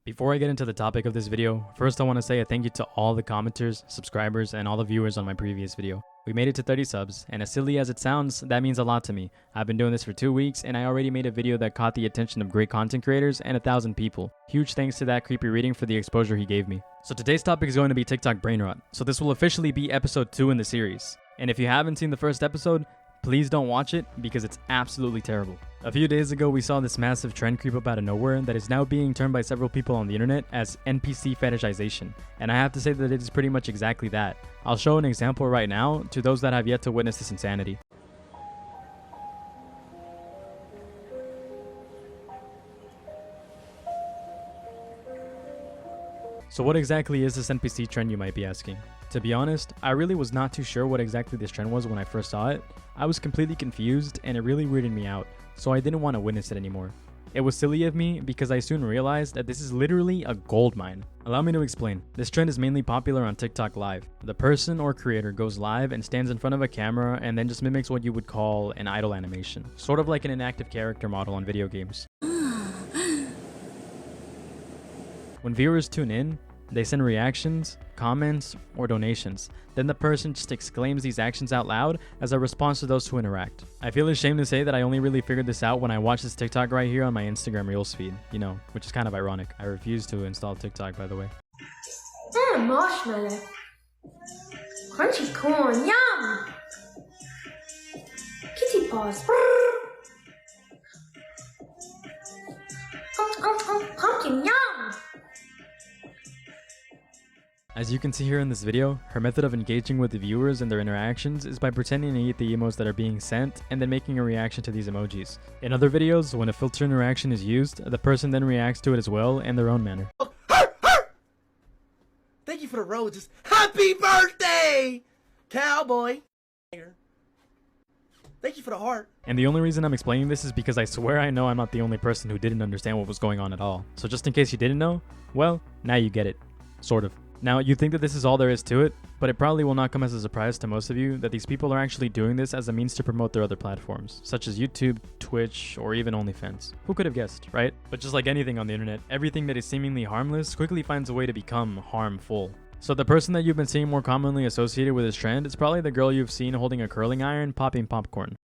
Before I get into the topic of this video, first I want to say a thank you to all the commenters, subscribers, and all the viewers on my previous video. We made it to 30 subs, and as silly as it sounds, that means a lot to me. I've been doing this for 2 weeks, and I already made a video that caught the attention of great content creators and 1,000 people. Huge thanks to that creepy reading for the exposure he gave me. So today's topic is going to be TikTok Brainrot, so this will officially be episode 2 in the series. And if you haven't seen the first episode, please don't watch it because it's absolutely terrible. A few days ago, we saw this massive trend creep up out of nowhere that is now being termed by several people on the internet as NPC fetishization. And I have to say that it is pretty much exactly that. I'll show an example right now to those that have yet to witness this insanity. So what exactly is this NPC trend, you might be asking? To be honest, I really was not too sure what exactly this trend was when I first saw it. I was completely confused and it really weirded me out, so I didn't want to witness it anymore. It was silly of me because I soon realized that this is literally a gold mine. Allow me to explain. This trend is mainly popular on TikTok Live. The person or creator goes live and stands in front of a camera and then just mimics what you would call an idle animation, sort of like an inactive character model on video games. When viewers tune in, they send reactions, comments, or donations. Then the person just exclaims these actions out loud as a response to those who interact. I feel ashamed to say that I only really figured this out when I watched this TikTok right here on my Instagram Reels feed, which is kind of ironic. I refuse to install TikTok, by the way. Marshmallow. Crunchy corn, yum! Kitty paws. Pumpkin, yum! As you can see here in this video, her method of engaging with the viewers and their interactions is by pretending to eat the emotes that are being sent and then making a reaction to these emojis. In other videos, when a filter interaction is used, the person then reacts to it as well in their own manner. Thank you for the roses. Happy birthday, cowboy. Thank you for the heart. And the only reason I'm explaining this is because I swear I know I'm not the only person who didn't understand what was going on at all. So just in case you didn't know, well, now you get it. Sort of. Now, you think that this is all there is to it, but it probably will not come as a surprise to most of you that these people are actually doing this as a means to promote their other platforms, such as YouTube, Twitch, or even OnlyFans. Who could have guessed, right? But just like anything on the internet, everything that is seemingly harmless quickly finds a way to become harmful. So the person that you've been seeing more commonly associated with this trend is probably the girl you've seen holding a curling iron popping popcorn.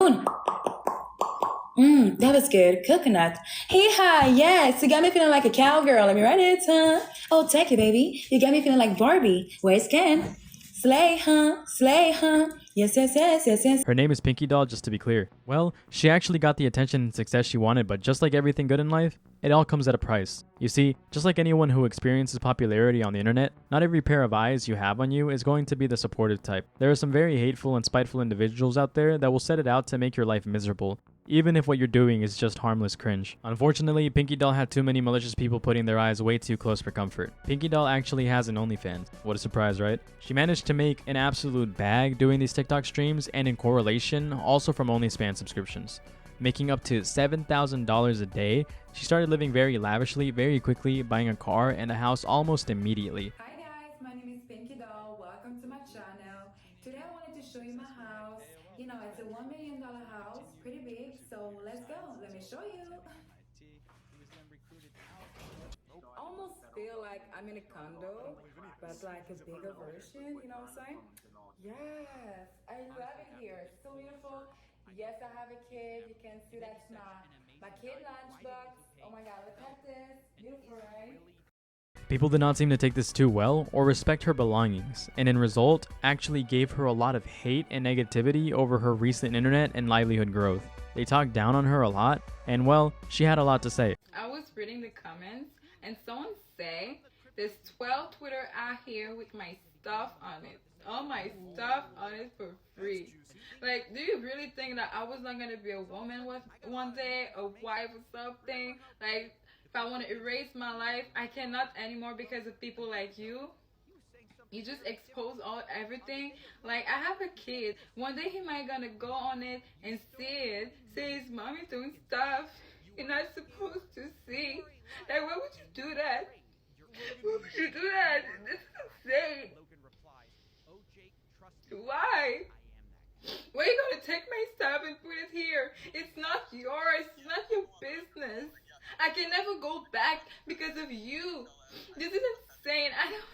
That was good. Coconut. Hey, hi. Yes, you got me feeling like a cowgirl. Let me write it, huh? Oh, take it, baby. You got me feeling like Barbie. Where's Ken? Slay, huh? Slay, huh? Yes, yes, yes, yes, yes. Her name is Pinky Doll, just to be clear. Well, she actually got the attention and success she wanted, but just like everything good in life, it all comes at a price. You see, just like anyone who experiences popularity on the internet, not every pair of eyes you have on you is going to be the supportive type. There are some very hateful and spiteful individuals out there that will set it out to make your life miserable, even if what you're doing is just harmless cringe. Unfortunately, Pinky Doll had too many malicious people putting their eyes way too close for comfort. Pinky Doll actually has an OnlyFans. What a surprise, right? She managed to make an absolute bag doing these TikTok streams, and in correlation, also from OnlyFans subscriptions. Making up to $7,000 a day, she started living very lavishly, very quickly, buying a car and a house almost immediately. Hi guys, my name is Pinky Doll. Welcome to my channel. Today I wanted to show you my house. It's a $1 million house, pretty big, so let's go. Let me show you. Almost feel like I'm in a condo, but like a bigger version, you know what I'm saying? Yes, I love it here. It's so beautiful. Yes, I have a kid. You can see that's my kid lunchbox. Oh my god, look at this. Beautiful, right? People did not seem to take this too well or respect her belongings, and in result, actually gave her a lot of hate and negativity over her recent internet and livelihood growth. They talked down on her a lot, and well, she had a lot to say. I was reading the comments, and someone say, there's 12 Twitter out here with my stuff on it. All my stuff on it for free. Like, do you really think that I was not gonna be a woman one day, a wife or something? Like, if I want to erase my life, I cannot anymore because of people like you. You just expose everything. Like, I have a kid. One day he might gonna go on it and see it, say his mommy doing stuff you're not supposed to see. Like, why would you do that? Why would you do that? This is insane. Why? Why are you gonna take my stuff and put it here? It's not yours. It's not your business. I can never go back because of you. This is insane. I don't.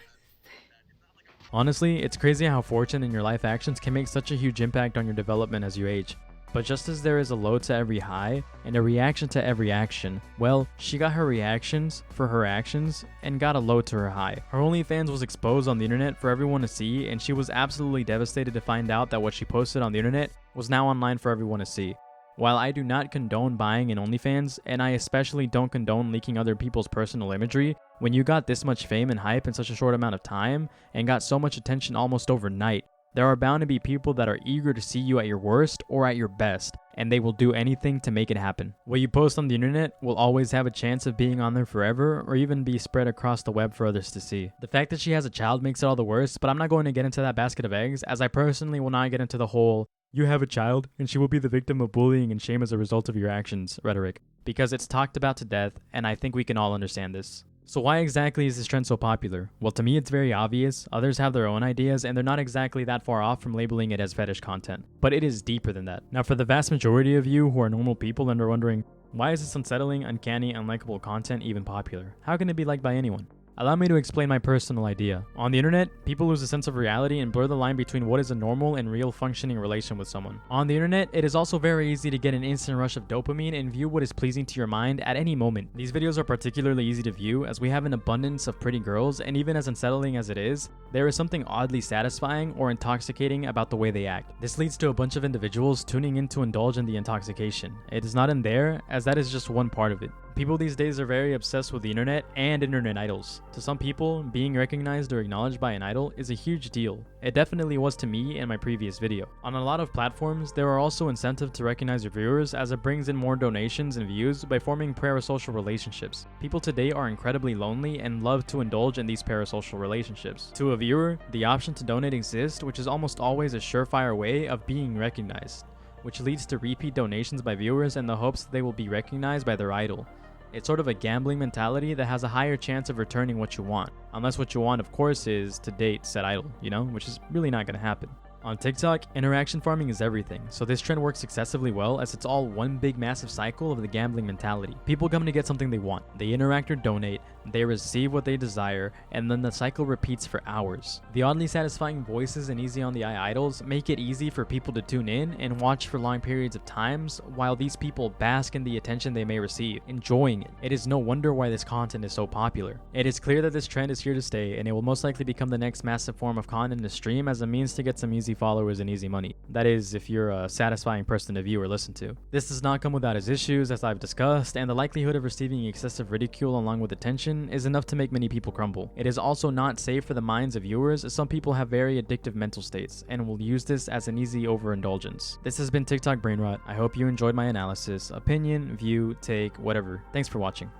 Honestly, it's crazy how fortune and your life actions can make such a huge impact on your development as you age. But just as there is a low to every high and a reaction to every action, well, she got her reactions for her actions and got a low to her high. Her OnlyFans was exposed on the internet for everyone to see, and she was absolutely devastated to find out that what she posted on the internet was now online for everyone to see. While I do not condone buying an OnlyFans, and I especially don't condone leaking other people's personal imagery, when you got this much fame and hype in such a short amount of time and got so much attention almost overnight, there are bound to be people that are eager to see you at your worst or at your best, and they will do anything to make it happen. What you post on the internet will always have a chance of being on there forever or even be spread across the web for others to see. The fact that she has a child makes it all the worse, but I'm not going to get into that basket of eggs, as I personally will not get into the whole "you have a child and she will be the victim of bullying and shame as a result of your actions" rhetoric, because it's talked about to death, and I think we can all understand this. So why exactly is this trend so popular? Well, to me it's very obvious. Others have their own ideas, and they're not exactly that far off from labeling it as fetish content. But it is deeper than that. Now, for the vast majority of you who are normal people and are wondering, why is this unsettling, uncanny, unlikable content even popular? How can it be liked by anyone? Allow me to explain my personal idea. On the internet, people lose a sense of reality and blur the line between what is a normal and real functioning relation with someone. On the internet, it is also very easy to get an instant rush of dopamine and view what is pleasing to your mind at any moment. These videos are particularly easy to view as we have an abundance of pretty girls, and even as unsettling as it is, there is something oddly satisfying or intoxicating about the way they act. This leads to a bunch of individuals tuning in to indulge in the intoxication. It is not in there, as that is just one part of it. People these days are very obsessed with the internet and internet idols. To some people, being recognized or acknowledged by an idol is a huge deal. It definitely was to me in my previous video. On a lot of platforms, there are also incentives to recognize your viewers, as it brings in more donations and views by forming parasocial relationships. People today are incredibly lonely and love to indulge in these parasocial relationships. To a viewer, the option to donate exists, which is almost always a surefire way of being recognized, which leads to repeat donations by viewers in the hopes that they will be recognized by their idol. It's sort of a gambling mentality that has a higher chance of returning what you want. Unless what you want, of course, is to date said idol, which is really not going to happen. On TikTok, interaction farming is everything, so this trend works excessively well as it's all one big massive cycle of the gambling mentality. People come to get something they want, they interact or donate, they receive what they desire, and then the cycle repeats for hours. The oddly satisfying voices and easy on the eye idols make it easy for people to tune in and watch for long periods of times, while these people bask in the attention they may receive, enjoying it. It is no wonder why this content is so popular. It is clear that this trend is here to stay, and it will most likely become the next massive form of content to stream as a means to get some easy followers and easy money. That is, if you're a satisfying person to view or listen to. This does not come without its issues, as I've discussed, and the likelihood of receiving excessive ridicule along with attention is enough to make many people crumble. It is also not safe for the minds of viewers, as some people have very addictive mental states and will use this as an easy overindulgence. This has been TikTok Brainrot. I hope you enjoyed my analysis, opinion, view, take, whatever. Thanks for watching.